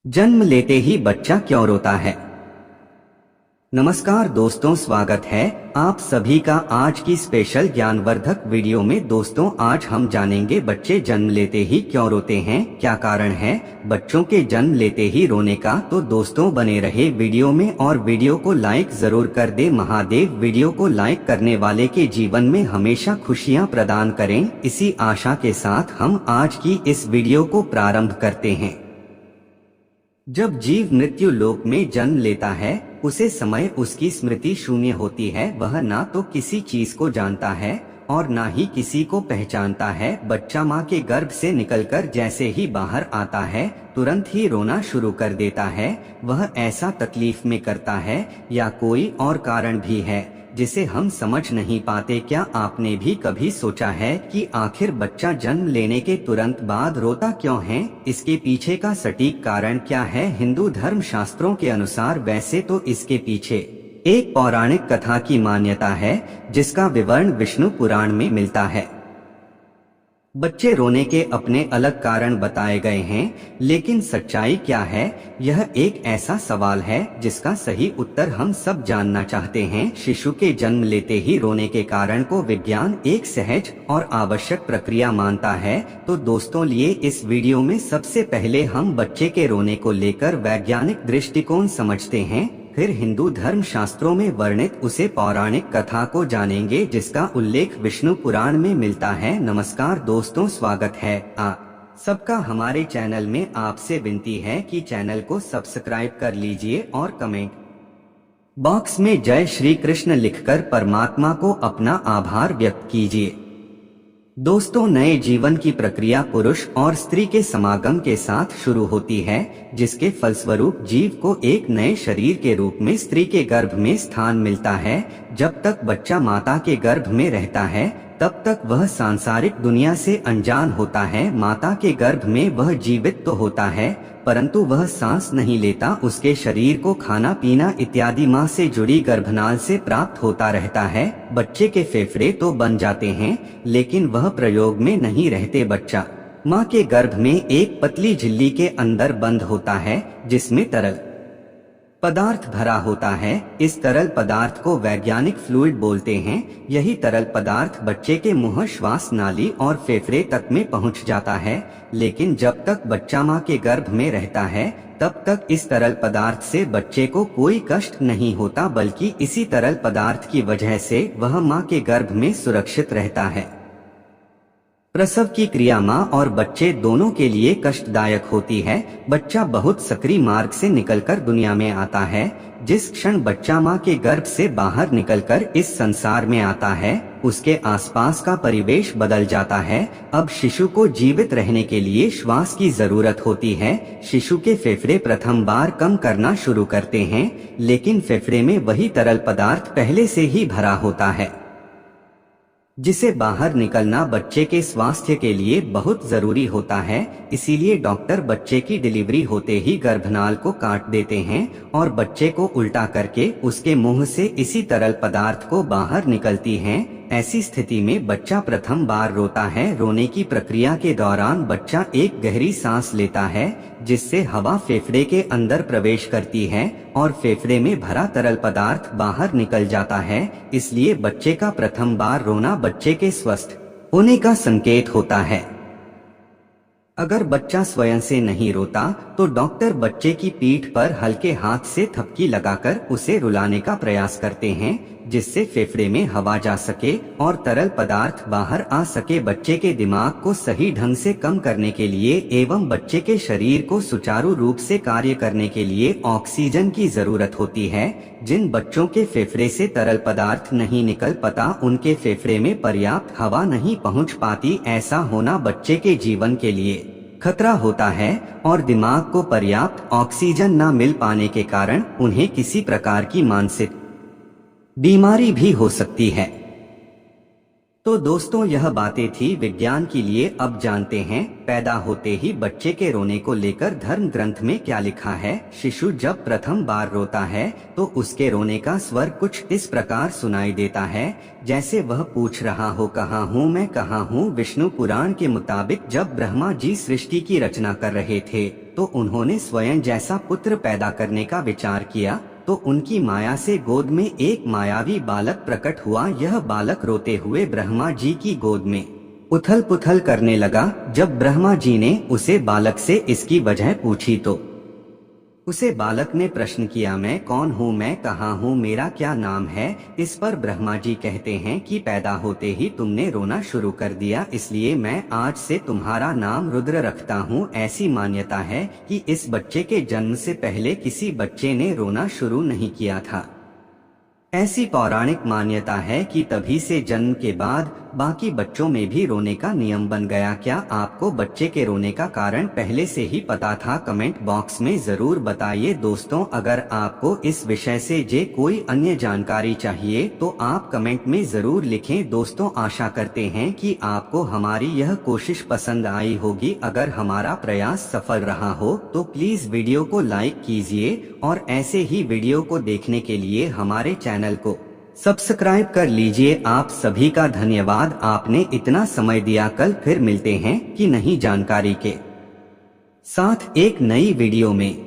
जन्म लेते ही बच्चा क्यों रोता है। नमस्कार दोस्तों, स्वागत है आप सभी का आज की स्पेशल ज्ञानवर्धक वीडियो में। दोस्तों, आज हम जानेंगे बच्चे जन्म लेते ही क्यों रोते हैं, क्या कारण है बच्चों के जन्म लेते ही रोने का। तो दोस्तों, बने रहे वीडियो में और वीडियो को लाइक जरूर कर दे। महादेव वीडियो को लाइक करने वाले के जीवन में हमेशा खुशियां प्रदान करें। इसी आशा के साथ हम आज की इस वीडियो को प्रारंभ करते हैं। जब जीव मृत्यु लोक में जन्म लेता है उसे समय उसकी स्मृति शून्य होती है। वह ना तो किसी चीज को जानता है और ना ही किसी को पहचानता है। बच्चा माँ के गर्भ से निकलकर जैसे ही बाहर आता है तुरंत ही रोना शुरू कर देता है। वह ऐसा तकलीफ में करता है या कोई और कारण भी है जिसे हम समझ नहीं पाते। क्या आपने भी कभी सोचा है कि आखिर बच्चा जन्म लेने के तुरंत बाद रोता क्यों है? इसके पीछे का सटीक कारण क्या है? हिंदू धर्म शास्त्रों के अनुसार वैसे तो इसके पीछे एक पौराणिक कथा की मान्यता है जिसका विवरण विष्णु पुराण में मिलता है। बच्चे रोने के अपने अलग कारण बताए गए हैं, लेकिन सच्चाई क्या है? यह एक ऐसा सवाल है जिसका सही उत्तर हम सब जानना चाहते हैं। शिशु के जन्म लेते ही रोने के कारण को विज्ञान एक सहज और आवश्यक प्रक्रिया मानता है। तो दोस्तों, लिए इस वीडियो में सबसे पहले हम बच्चे के रोने को लेकर वैज्ञानिक दृष्टिकोण समझते हैं, फिर हिंदू धर्म शास्त्रों में वर्णित उसे पौराणिक कथा को जानेंगे जिसका उल्लेख विष्णु पुराण में मिलता है। नमस्कार दोस्तों, स्वागत है आप सबका हमारे चैनल में। आपसे विनती है कि चैनल को सब्सक्राइब कर लीजिए और कमेंट बॉक्स में जय श्री कृष्ण लिखकर परमात्मा को अपना आभार व्यक्त कीजिए। दोस्तों, नए जीवन की प्रक्रिया पुरुष और स्त्री के समागम के साथ शुरू होती है, जिसके फलस्वरूप जीव को एक नए शरीर के रूप में स्त्री के गर्भ में स्थान मिलता है। जब तक बच्चा माता के गर्भ में रहता है तब तक वह सांसारिक दुनिया से अनजान होता है। माता के गर्भ में वह जीवित तो होता है परंतु वह सांस नहीं लेता। उसके शरीर को खाना पीना इत्यादि माँ से जुड़ी गर्भनाल से प्राप्त होता रहता है। बच्चे के फेफड़े तो बन जाते हैं लेकिन वह प्रयोग में नहीं रहते। बच्चा माँ के गर्भ में एक पतली झिल्ली के अंदर बंद होता है जिसमें तरल पदार्थ भरा होता है। इस तरल पदार्थ को वैज्ञानिक फ्लूइड बोलते हैं। यही तरल पदार्थ बच्चे के मुंह, श्वास नाली और फेफड़े तक में पहुंच जाता है। लेकिन जब तक बच्चा माँ के गर्भ में रहता है तब तक इस तरल पदार्थ से बच्चे को कोई कष्ट नहीं होता, बल्कि इसी तरल पदार्थ की वजह से वह माँ के गर्भ में सुरक्षित रहता है। प्रसव की क्रिया माँ और बच्चे दोनों के लिए कष्टदायक होती है। बच्चा बहुत सक्रिय मार्ग से निकलकर दुनिया में आता है। जिस क्षण बच्चा माँ के गर्भ से बाहर निकलकर इस संसार में आता है उसके आसपास का परिवेश बदल जाता है। अब शिशु को जीवित रहने के लिए श्वास की जरूरत होती है। शिशु के फेफड़े प्रथम बार कम करना शुरू करते हैं, लेकिन फेफड़े में वही तरल पदार्थ पहले से ही भरा होता है जिसे बाहर निकलना बच्चे के स्वास्थ्य के लिए बहुत जरूरी होता है। इसीलिए डॉक्टर बच्चे की डिलीवरी होते ही गर्भनाल को काट देते हैं और बच्चे को उल्टा करके उसके मुंह से इसी तरल पदार्थ को बाहर निकलती हैं। ऐसी स्थिति में बच्चा प्रथम बार रोता है। रोने की प्रक्रिया के दौरान बच्चा एक गहरी सांस लेता है जिससे हवा फेफड़े के अंदर प्रवेश करती है और फेफड़े में भरा तरल पदार्थ बाहर निकल जाता है। इसलिए बच्चे का प्रथम बार रोना बच्चे के स्वस्थ होने का संकेत होता है। अगर बच्चा स्वयं से नहीं रोता तो डॉक्टर बच्चे की पीठ पर हल्के हाथ से थपकी लगाकर उसे रुलाने का प्रयास करते हैं जिससे फेफड़े में हवा जा सके और तरल पदार्थ बाहर आ सके। बच्चे के दिमाग को सही ढंग से कम करने के लिए एवं बच्चे के शरीर को सुचारू रूप से कार्य करने के लिए ऑक्सीजन की जरूरत होती है। जिन बच्चों के फेफड़े से तरल पदार्थ नहीं निकल पाता उनके फेफड़े में पर्याप्त हवा नहीं पहुंच पाती। ऐसा होना बच्चे के जीवन के लिए खतरा होता है और दिमाग को पर्याप्त ऑक्सीजन न मिल पाने के कारण उन्हें किसी प्रकार की मानसिक बीमारी भी हो सकती है। तो दोस्तों, यह बातें थी विज्ञान के लिए। अब जानते हैं पैदा होते ही बच्चे के रोने को लेकर धर्म ग्रंथ में क्या लिखा है। शिशु जब प्रथम बार रोता है तो उसके रोने का स्वर कुछ इस प्रकार सुनाई देता है जैसे वह पूछ रहा हो, कहाँ हूँ मैं, कहाँ हूँ। विष्णु पुराण के मुताबिक जब ब्रह्मा जी सृष्टि की रचना कर रहे थे तो उन्होंने स्वयं जैसा पुत्र पैदा करने का विचार किया। तो उनकी माया से गोद में एक मायावी बालक प्रकट हुआ। यह बालक रोते हुए ब्रह्मा जी की गोद में उथल पुथल करने लगा। जब ब्रह्मा जी ने उसे बालक से इसकी वजह पूछी तो उसे बालक ने प्रश्न किया, मैं कौन हूँ, मैं कहाँ हूँ, मेरा क्या नाम है। इस पर ब्रह्मा जी कहते हैं कि पैदा होते ही तुमने रोना शुरू कर दिया, इसलिए मैं आज से तुम्हारा नाम रुद्र रखता हूँ। ऐसी मान्यता है कि इस बच्चे के जन्म से पहले किसी बच्चे ने रोना शुरू नहीं किया था। ऐसी पौराणिक मान्यता है कि तभी से जन्म के बाद बाकी बच्चों में भी रोने का नियम बन गया। क्या आपको बच्चे के रोने का कारण पहले से ही पता था? कमेंट बॉक्स में जरूर बताइए। दोस्तों, अगर आपको इस विषय से कोई अन्य जानकारी चाहिए तो आप कमेंट में जरूर लिखें। दोस्तों, आशा करते हैं कि आपको हमारी यह कोशिश पसंद आई होगी। अगर हमारा प्रयास सफल रहा हो तो प्लीज वीडियो को लाइक कीजिए और ऐसे ही वीडियो को देखने के लिए हमारे चैनल को सब्सक्राइब कर लीजिए। आप सभी का धन्यवाद, आपने इतना समय दिया। कल फिर मिलते हैं कि नई जानकारी के साथ एक नई वीडियो में।